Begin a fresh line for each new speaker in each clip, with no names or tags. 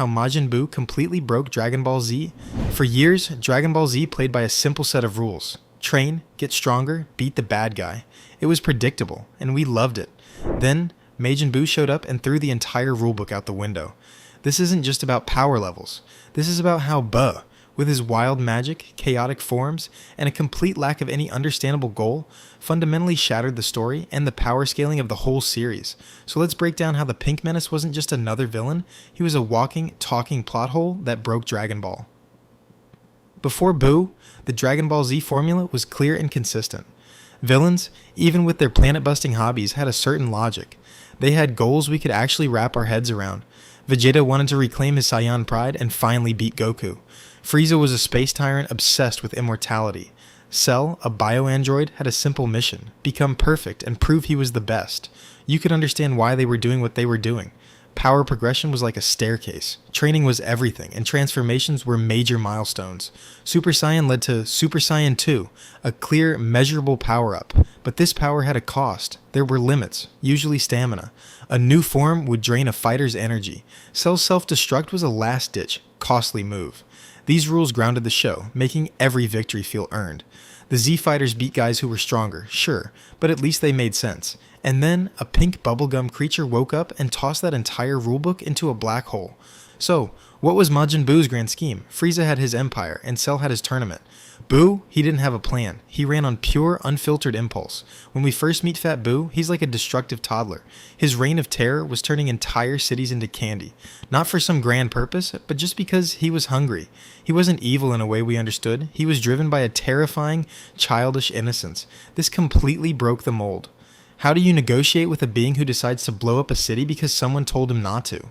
how Majin Buu completely broke Dragon Ball Z? For years, Dragon Ball Z played by a simple set of rules. Train, get stronger, beat the bad guy. It was predictable, and we loved it. Then, Majin Buu showed up and threw the entire rulebook out the window. This isn't just about power levels. This is about how Buu, with his wild magic, chaotic forms, and a complete lack of any understandable goal, fundamentally shattered the story and the power scaling of the whole series. So let's break down how the Pink Menace wasn't just another villain, he was a walking, talking plot hole that broke Dragon Ball. Before Buu, the Dragon Ball Z formula was clear and consistent. Villains, even with their planet-busting hobbies, had a certain logic. They had goals we could actually wrap our heads around. Vegeta wanted to reclaim his Saiyan pride and finally beat Goku. Frieza was a space tyrant obsessed with immortality. Cell, a bio-android, had a simple mission: become perfect and prove he was the best. You could understand why they were doing what they were doing. Power progression was like a staircase. Training was everything, and transformations were major milestones. Super Saiyan led to Super Saiyan 2, a clear, measurable power-up. But this power had a cost. There were limits, usually stamina. A new form would drain a fighter's energy. Cell's self-destruct was a last-ditch, costly move. These rules grounded the show, making every victory feel earned. The Z fighters beat guys who were stronger, sure, but at least they made sense. And then, a pink bubblegum creature woke up and tossed that entire rulebook into a black hole. So, what was Majin Buu's grand scheme? Frieza had his empire, and Cell had his tournament. Buu, he didn't have a plan. He ran on pure, unfiltered impulse. When we first meet Fat Buu, he's like a destructive toddler. His reign of terror was turning entire cities into candy. Not for some grand purpose, but just because he was hungry. He wasn't evil in a way we understood. He was driven by a terrifying, childish innocence. This completely broke the mold. How do you negotiate with a being who decides to blow up a city because someone told him not to?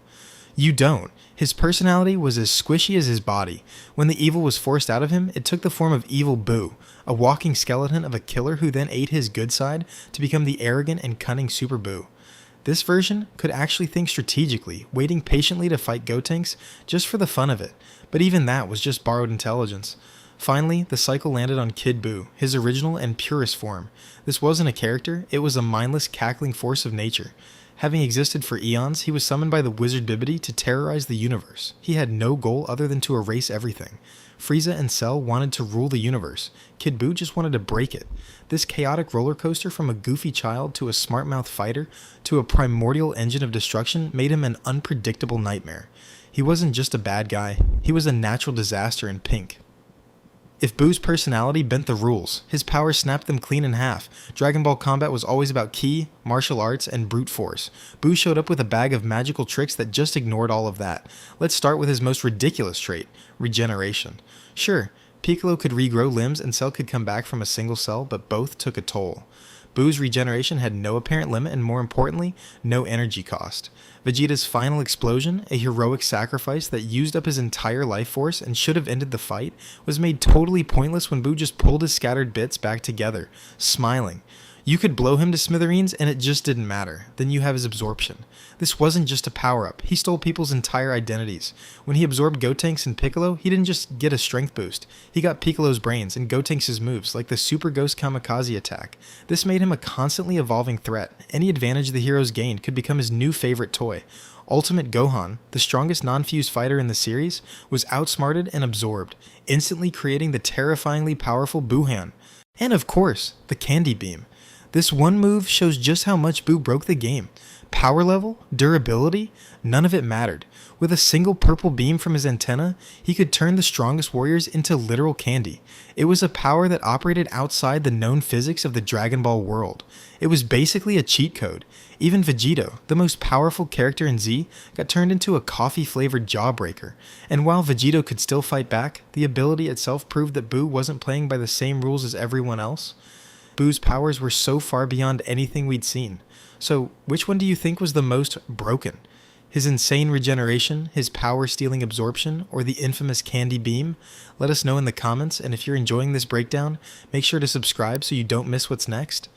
You don't. His personality was as squishy as his body. When the evil was forced out of him, it took the form of Evil Buu, a walking skeleton of a killer who then ate his good side to become the arrogant and cunning Super Buu. This version could actually think strategically, waiting patiently to fight Gotenks just for the fun of it, but even that was just borrowed intelligence. Finally, the cycle landed on Kid Buu, his original and purest form. This wasn't a character, it was a mindless, cackling force of nature. Having existed for eons, he was summoned by the wizard Bibidi to terrorize the universe. He had no goal other than to erase everything. Frieza and Cell wanted to rule the universe. Kid Buu just wanted to break it. This chaotic roller coaster from a goofy child to a smart-mouthed fighter to a primordial engine of destruction made him an unpredictable nightmare. He wasn't just a bad guy, he was a natural disaster in pink. If Buu's personality bent the rules, his power snapped them clean in half. Dragon Ball combat was always about ki, martial arts, and brute force. Buu showed up with a bag of magical tricks that just ignored all of that. Let's start with his most ridiculous trait, regeneration. Sure, Piccolo could regrow limbs and Cell could come back from a single cell, but both took a toll. Buu's regeneration had no apparent limit and, more importantly, no energy cost. Vegeta's final explosion, a heroic sacrifice that used up his entire life force and should have ended the fight, was made totally pointless when Buu just pulled his scattered bits back together, smiling. You could blow him to smithereens and it just didn't matter. Then you have his absorption. This wasn't just a power-up, he stole people's entire identities. When he absorbed Gotenks and Piccolo, he didn't just get a strength boost. He got Piccolo's brains and Gotenks' moves, like the Super Ghost Kamikaze attack. This made him a constantly evolving threat. Any advantage the heroes gained could become his new favorite toy. Ultimate Gohan, the strongest non-fused fighter in the series, was outsmarted and absorbed, instantly creating the terrifyingly powerful Buuhan. And of course, the Candy Beam. This one move shows just how much Buu broke the game. Power level, durability, none of it mattered. With a single purple beam from his antenna, he could turn the strongest warriors into literal candy. It was a power that operated outside the known physics of the Dragon Ball world. It was basically a cheat code. Even Vegeta, the most powerful character in Z, got turned into a coffee-flavored jawbreaker. And while Vegeta could still fight back, the ability itself proved that Buu wasn't playing by the same rules as everyone else. Buu's powers were so far beyond anything we'd seen. So, which one do you think was the most broken? His insane regeneration, his power-stealing absorption, or the infamous Candy Beam? Let us know in the comments, and if you're enjoying this breakdown, make sure to subscribe so you don't miss what's next.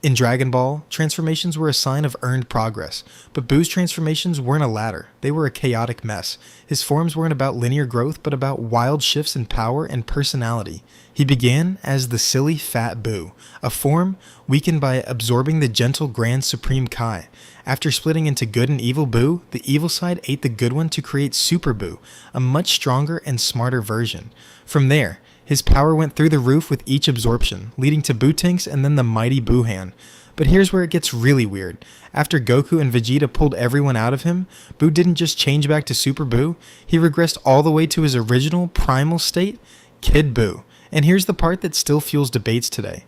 In Dragon Ball, transformations were a sign of earned progress, but Buu's transformations weren't a ladder, they were a chaotic mess. His forms weren't about linear growth, but about wild shifts in power and personality. He began as the silly Fat Buu, a form weakened by absorbing the gentle Grand Supreme Kai. After splitting into good and evil Buu, the evil side ate the good one to create Super Buu, a much stronger and smarter version. From there, his power went through the roof with each absorption, leading to Buu-Tinks and then the mighty Buuhan. But here's where it gets really weird. After Goku and Vegeta pulled everyone out of him, Buu didn't just change back to Super Buu, he regressed all the way to his original primal state, Kid Buu. And here's the part that still fuels debates today.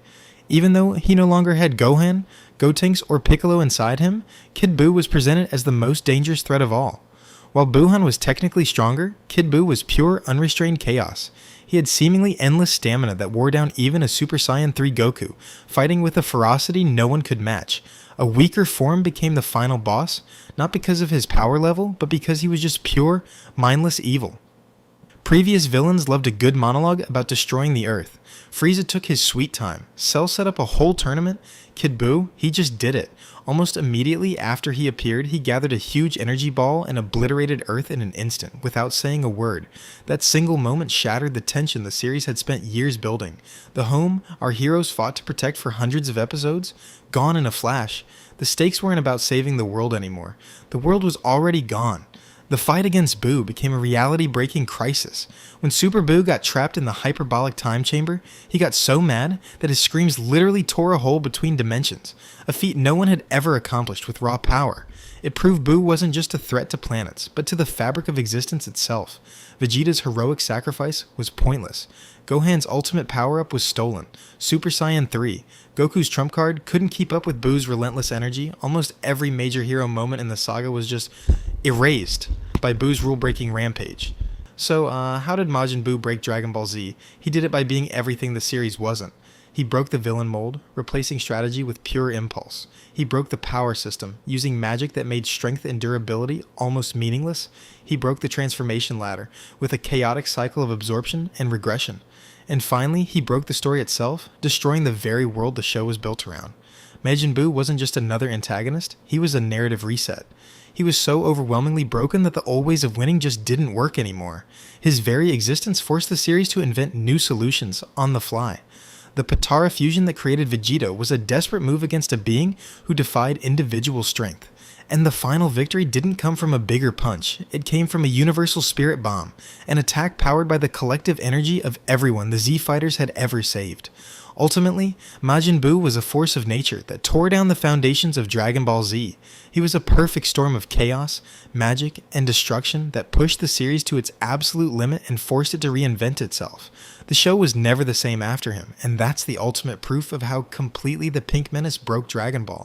Even though he no longer had Gohan, Gotenks, or Piccolo inside him, Kid Buu was presented as the most dangerous threat of all. While Buuhan was technically stronger, Kid Buu was pure, unrestrained chaos. He had seemingly endless stamina that wore down even a Super Saiyan 3 Goku, fighting with a ferocity no one could match. A weaker form became the final boss, not because of his power level, but because he was just pure, mindless evil. Previous villains loved a good monologue about destroying the Earth. Frieza took his sweet time. Cell set up a whole tournament. Kid Buu, he just did it. Almost immediately after he appeared, he gathered a huge energy ball and obliterated Earth in an instant, without saying a word. That single moment shattered the tension the series had spent years building. The home our heroes fought to protect for hundreds of episodes, gone in a flash. The stakes weren't about saving the world anymore. The world was already gone. The fight against Buu became a reality-breaking crisis. When Super Buu got trapped in the hyperbolic time chamber, he got so mad that his screams literally tore a hole between dimensions, a feat no one had ever accomplished with raw power. It proved Buu wasn't just a threat to planets, but to the fabric of existence itself. Vegeta's heroic sacrifice was pointless. Gohan's ultimate power-up was stolen. Super Saiyan 3. Goku's trump card couldn't keep up with Buu's relentless energy. Almost every major hero moment in the saga was just erased by Buu's rule-breaking rampage. So, how did Majin Buu break Dragon Ball Z? He did it by being everything the series wasn't. He broke the villain mold, replacing strategy with pure impulse. He broke the power system, using magic that made strength and durability almost meaningless. He broke the transformation ladder, with a chaotic cycle of absorption and regression. And finally, he broke the story itself, destroying the very world the show was built around. Majin Buu wasn't just another antagonist, he was a narrative reset. He was so overwhelmingly broken that the old ways of winning just didn't work anymore. His very existence forced the series to invent new solutions on the fly. The Potara fusion that created Vegeta was a desperate move against a being who defied individual strength. And the final victory didn't come from a bigger punch, it came from a universal spirit bomb, an attack powered by the collective energy of everyone the Z Fighters had ever saved. Ultimately, Majin Buu was a force of nature that tore down the foundations of Dragon Ball Z. He was a perfect storm of chaos, magic, and destruction that pushed the series to its absolute limit and forced it to reinvent itself. The show was never the same after him, and that's the ultimate proof of how completely the Pink Menace broke Dragon Ball.